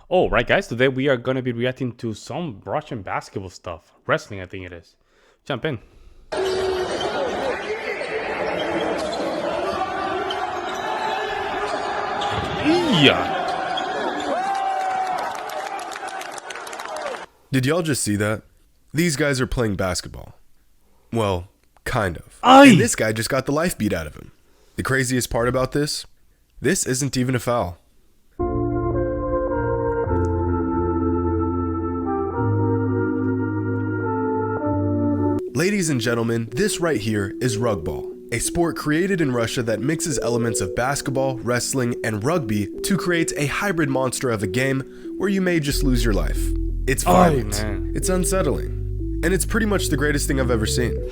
Oh, right, guys. Today we are going to be reacting to some Russian basketball stuff. Wrestling, I think it is. Jump in. Yeah. Did y'all just see that? These guys are playing basketball. Well, kind of. Aye. And this guy just got the life beat out of him. The craziest part about this isn't even a foul. Ladies and gentlemen, this right here is Rugball, a sport created in Russia that mixes elements of basketball, wrestling, and rugby to create a hybrid monster of a game where you may just lose your life. It's violent, it's unsettling, and it's pretty much the greatest thing I've ever seen.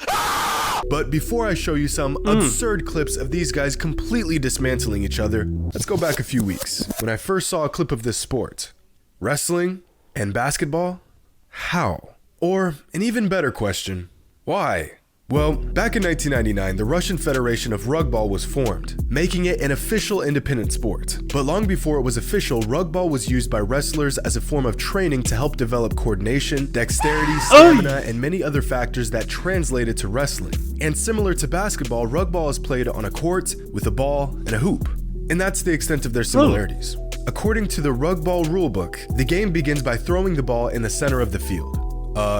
But before I show you some absurd clips of these guys completely dismantling each other, let's go back a few weeks when I first saw a clip of this sport. Wrestling and basketball? How? Or an even better question, why? Well, back in 1999, the Russian Federation of Rugball was formed, making it an official independent sport. But long before it was official, Rugball was used by wrestlers as a form of training to help develop coordination, dexterity, stamina, and many other factors that translated to wrestling. And similar to basketball, Rugball is played on a court with a ball and a hoop. And that's the extent of their similarities. According to the Rugball rulebook, the game begins by throwing the ball in the center of the field.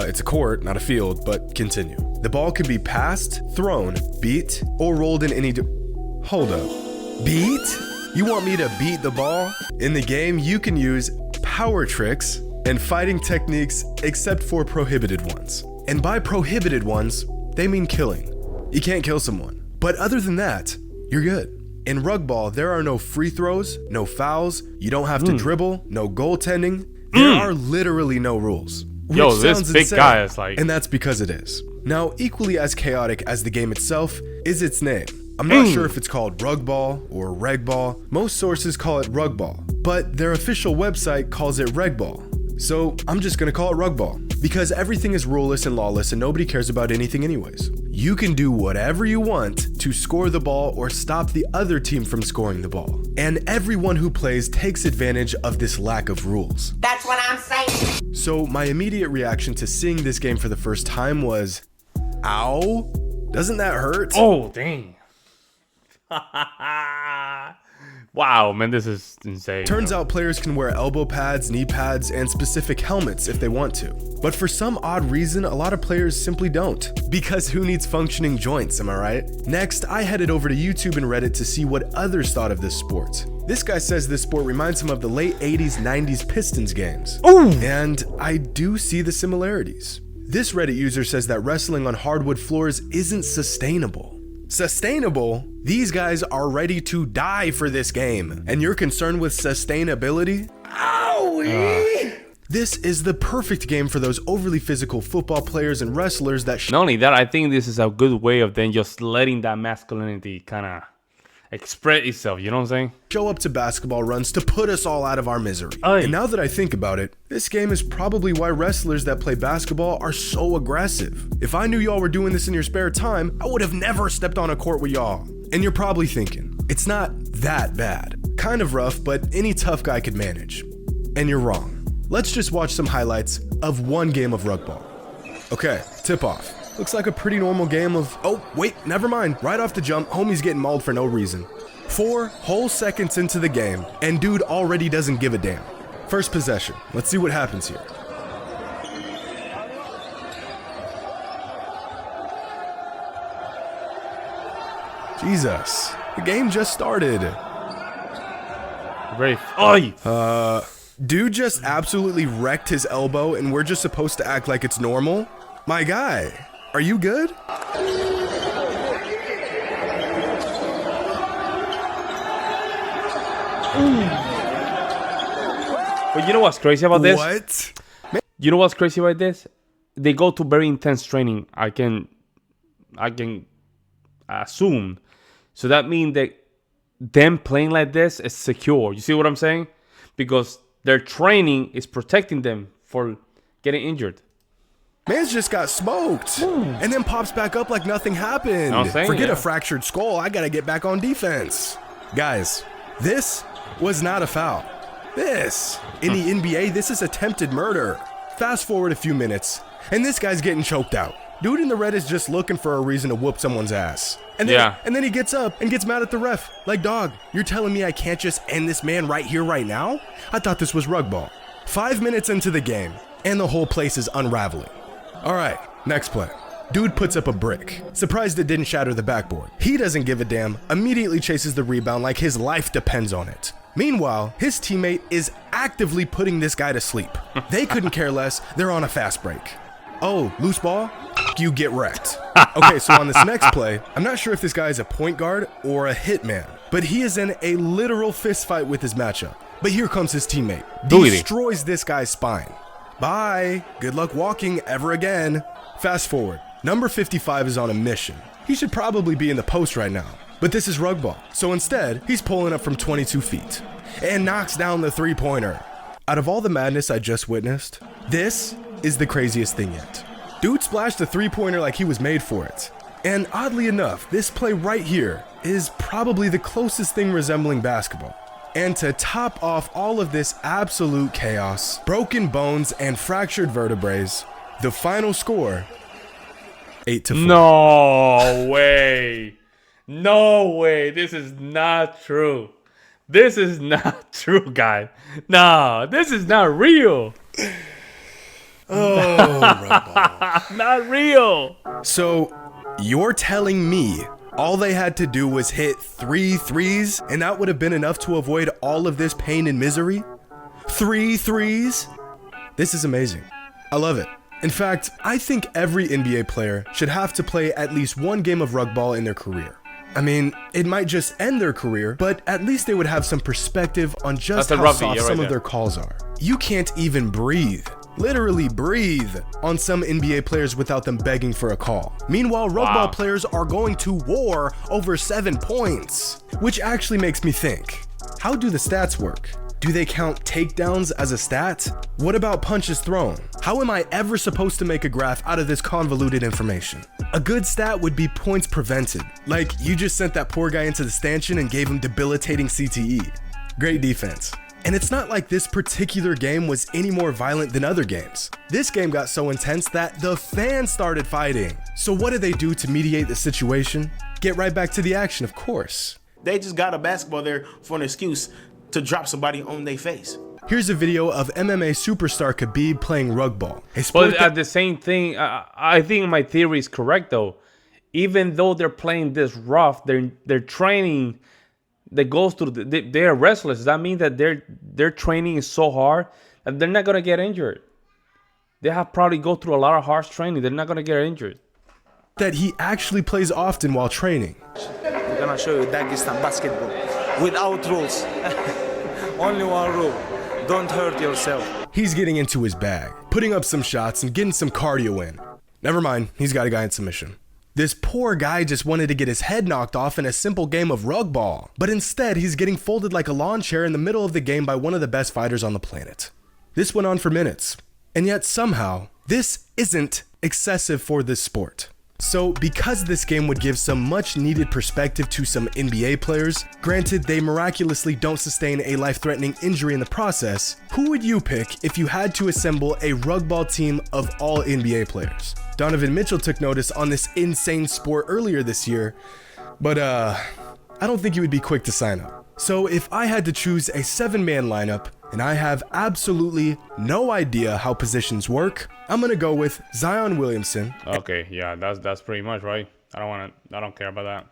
It's a court, not a field, but continue. The ball can be passed, thrown, beat, or rolled in any Hold up. Beat? You want me to beat the ball? In the game, you can use power tricks and fighting techniques except for prohibited ones. And by prohibited ones, they mean killing. You can't kill someone. But other than that, you're good. In Rugball, there are no free throws, no fouls, you don't have to dribble, no goaltending. There are literally no rules. Yo, this big guy is like... And that's because it is. Now, equally as chaotic as the game itself is its name. I'm not sure if it's called Rugball or Regball. Most sources call it Rugball, but their official website calls it Regball. So I'm just gonna call it Rugball, because everything is ruleless and lawless and nobody cares about anything anyways. You can do whatever you want to score the ball or stop the other team from scoring the ball. And everyone who plays takes advantage of this lack of rules. That's what I'm saying. So my immediate reaction to seeing this game for the first time was, ow, doesn't that hurt? Oh, dang. Wow, man, this is insane. Turns out players can wear elbow pads, knee pads, and specific helmets if they want to. But for some odd reason, a lot of players simply don't. Because who needs functioning joints, am I right? Next, I headed over to YouTube and Reddit to see what others thought of this sport. This guy says this sport reminds him of the late 80s, 90s Pistons games. Ooh. And I do see the similarities. This Reddit user says that wrestling on hardwood floors isn't sustainable. Sustainable? These guys are ready to die for this game. And you're concerned with sustainability? Owie! This is the perfect game for those overly physical football players and wrestlers that Not only that, I think this is a good way of then just letting that masculinity kind of express itself, you know what I'm saying? show up to basketball runs to put us all out of our misery. Aye. And now that I think about it, this game is probably why wrestlers that play basketball are so aggressive. If I knew y'all were doing this in your spare time, I would have never stepped on a court with y'all. And you're probably thinking, it's not that bad. Kind of rough, but any tough guy could manage. And you're wrong. Let's just watch some highlights of one game of Rugball. Okay, tip off. Looks like a pretty normal game of, oh, wait, never mind. Right off the jump, homie's getting mauled for no reason. 4 whole seconds into the game, and dude already doesn't give a damn. First possession. Let's see what happens here. Jesus, the game just started. Very. Oh, Dude just absolutely wrecked his elbow, and we're just supposed to act like it's normal? My guy, are you good? but you know what's crazy about this? What? You know what's crazy about this? They go to very intense training. I can assume. So that means that them playing like this is secure. You see what I'm saying? Because their training is protecting them for getting injured. Man's just got smoked and then pops back up like nothing happened. I'm saying, Forget yeah. a fractured skull, I gotta get back on defense. Guys, this was not a foul. This. In the NBA, this is attempted murder. Fast forward a few minutes, and this guy's getting choked out. Dude in the red is just looking for a reason to whoop someone's ass. And then he gets up and gets mad at the ref. Like, dog, you're telling me I can't just end this man right here, right now? I thought this was Rugball. 5 minutes into the game, and the whole place is unraveling. All right, next play. Dude puts up a brick. Surprised it didn't shatter the backboard. He doesn't give a damn, immediately chases the rebound like his life depends on it. Meanwhile, his teammate is actively putting this guy to sleep. They couldn't care less, they're on a fast break. Oh, loose ball? You get wrecked. Okay, so on this next play, I'm not sure if this guy is a point guard or a hitman, but he is in a literal fist fight with his matchup. But here comes his teammate. Destroys this guy's spine. Bye. Good luck walking ever again. Fast forward. Number 55 is on a mission. He should probably be in the post right now, but this is Rugball. So instead, he's pulling up from 22 feet and knocks down the three-pointer. Out of all the madness I just witnessed, this is the craziest thing yet. Dude splashed the three-pointer like he was made for it. And oddly enough, this play right here is probably the closest thing resembling basketball. And to top off all of this absolute chaos, broken bones and fractured vertebrae, the final score, 8-4. No way. No way. This is not true. This is not true, guys. No, this is not real. Oh, Rugball. Not real. So, you're telling me all they had to do was hit 3 threes, and that would have been enough to avoid all of this pain and misery? 3 threes? This is amazing. I love it. In fact, I think every NBA player should have to play at least one game of Rugball in their career. I mean, it might just end their career, but at least they would have some perspective on just how soft some of their calls are. You can't even breathe. Literally breathe on some NBA players without them begging for a call. Meanwhile, Rugball players are going to war over 7 points. Which actually makes me think, how do the stats work? Do they count takedowns as a stat? What about punches thrown? How am I ever supposed to make a graph out of this convoluted information? A good stat would be points prevented. Like, you just sent that poor guy into the stanchion and gave him debilitating CTE. Great defense. And it's not like this particular game was any more violent than other games. This game got so intense that the fans started fighting. So what did they do to mediate the situation? Get right back to the action, of course. They just got a basketball there for an excuse to drop somebody on their face. Here's a video of MMA superstar Khabib playing Rugball. But at the same thing, I think my theory is correct though. Even though they're playing this rough, they're training that goes through. They're wrestlers. Does that mean that their training is so hard that they're not gonna get injured? They have probably go through a lot of harsh training. They're not gonna get injured. That he actually plays often while training. I'm gonna show you Dagestan basketball without rules. Only one rule: don't hurt yourself. He's getting into his bag, putting up some shots and getting some cardio in. Never mind, he's got a guy in submission. This poor guy just wanted to get his head knocked off in a simple game of Rugball, but instead he's getting folded like a lawn chair in the middle of the game by one of the best fighters on the planet. This went on for minutes, and yet somehow this isn't excessive for this sport. So because this game would give some much needed perspective to some NBA players, granted they miraculously don't sustain a life-threatening injury in the process, who would you pick if you had to assemble a Rugball team of all NBA players? Donovan Mitchell took notice on this insane sport earlier this year, but I don't think he would be quick to sign up. So if I had to choose a 7-man lineup, and I have absolutely no idea how positions work, I'm gonna go with Zion Williamson. Okay, yeah, that's pretty much right. I don't care about that.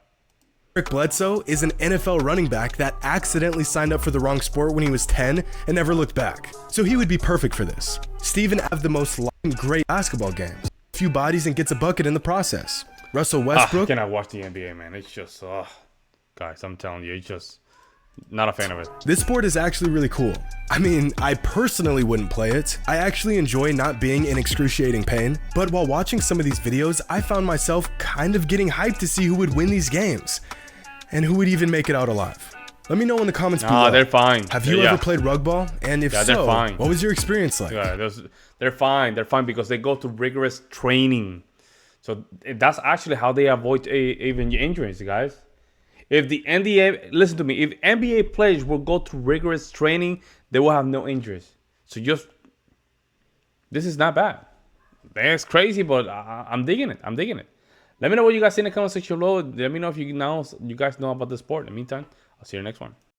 Eric Bledsoe is an NFL running back that accidentally signed up for the wrong sport when he was 10 and never looked back. So he would be perfect for this. Steven have the most great basketball games. Few bodies and gets a bucket in the process. Russell Westbrook. I cannot watch the NBA, man. It's just, guys, I'm telling you, it's just not a fan of it. This sport is actually really cool. I mean, I personally wouldn't play it. I actually enjoy not being in excruciating pain. But while watching some of these videos, I found myself kind of getting hyped to see who would win these games and who would even make it out alive. Let me know in the comments below. They're fine. Have you ever played Rugball? And if so, fine. what was your experience like? Yeah, they're fine. They're fine because they go through rigorous training. So that's actually how they avoid even injuries, guys. If the NBA, listen to me, if NBA players will go through rigorous training, they will have no injuries. So this is not bad. That's crazy, but I'm digging it. I'm digging it. Let me know what you guys think in the comment section below. Let me know if you guys know about the sport. In the meantime, I'll see you in the next one.